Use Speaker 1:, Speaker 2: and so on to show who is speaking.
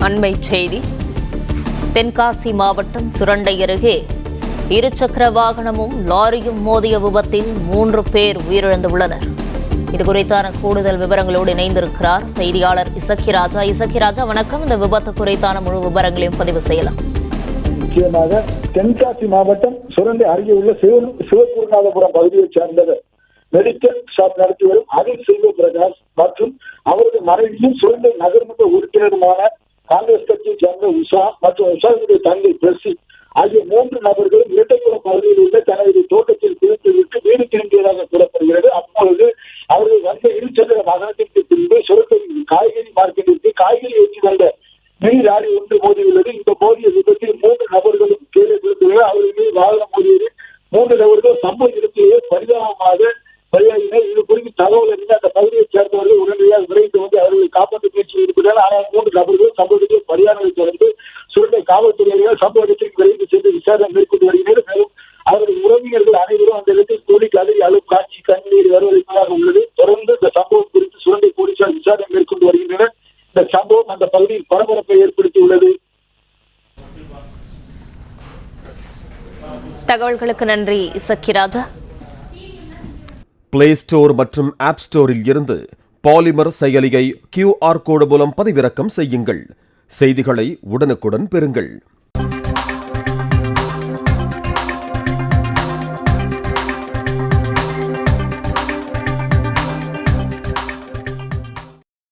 Speaker 1: அண்மை செய்தி. தென்காசி மாவட்டம் சுரண்டை அருகே இருசக்கர வாகனமும் லாரியும் மோதிய விபத்தில் 3 பேர் உயிரிழந்துள்ளனர். இதுகுறித்தான கூடுதல் விவரங்களோடு இணைந்திருக்கிறார் செய்தியாளர் இசக்கிராஜா. இசக்கிராஜா, வணக்கம். இந்த விபத்து குறித்தான முழு விவரங்களையும் பதிவு செய்யலாம்.
Speaker 2: முக்கியமாக தென்காசி மாவட்டம் சுரண்டை அருகே உள்ள சிவகுருநாதபுரம் பகுதியைச் சேர்ந்தவர் மெடிக்கல் ஷாப் நடத்தி வரும் அனில் செல்வ பிரகாஷ் மற்றும் அவரது மனைவியும் சுரண்டை நகர்மன்ற உறுப்பினருமான காங்கிரஸ் கட்சியைச் சேர்ந்த உஷா மற்றும் உஷாவுடைய தங்கை பெர்சி ஆகிய 3 நபர்களும் இரட்டைக்குளம் பகுதியில் உள்ள தனது தோட்டத்தில் குளித்துவிட்டு வீடு திரும்பியதாக கூறப்படுகிறது. அப்பொழுது அவர்கள் வந்த இருசக்கர வாகனத்திற்கு பின்பு சுரண்டை காய்கறி மார்க்கெட்டிற்கு காய்கறி ஏற்றி வந்த மினி லாரி ஒன்று மோதியுள்ளது. இந்த மோதிய விபத்தில் 3 நபர்களும் கீழே விழுந்துள்ளனர். அவர்கள் மீது வாகனம் மோதியது. 3 நபர்கள் சம்பவ இடத்திலேயே பரிதாபமாக பலியாகினர். இது குறித்து தகவல் அறிந்து அந்த பகுதியைச் சேர்ந்தவர்கள் உடனடியாக விரைந்து வந்து அவர்களை காப்பாற்ற முயற்சியில் ஈடுபட்டனர். ஆனால் 3 நபர்கள் சம்பவத்தில் பலியானதை தொடர்ந்து சுரண்டை காவல்துறையினர் சம்பவ இடத்திற்கு விரைந்து சென்று விசாரணை மேற்கொண்டு வருகின்றனர். மேலும் அவரது உறவினர்கள் அனைவரும் அந்த இடத்தில் கூடி கதறி அழும் காட்சி கண்ணீர் வருவதாக உள்ளது. தொடர்ந்து இந்த சம்பவம் குறித்து சுரண்டை போலீசார் விசாரணை மேற்கொண்டு வருகின்றனர். இந்த சம்பவம் அந்த பகுதியில் பரபரப்பை ஏற்படுத்தியுள்ளது.
Speaker 1: தகவல்களுக்கு நன்றி இசக்கிராஜா.
Speaker 3: பிளே ஸ்டோர் மற்றும் ஆப் ஸ்டோரில் இருந்து பாலிமர் செயலியை QR கோடு மூலம் பதிவிறக்கம் செய்யுங்கள். செய்திகளை உடனுக்குடன் பெறுங்கள்.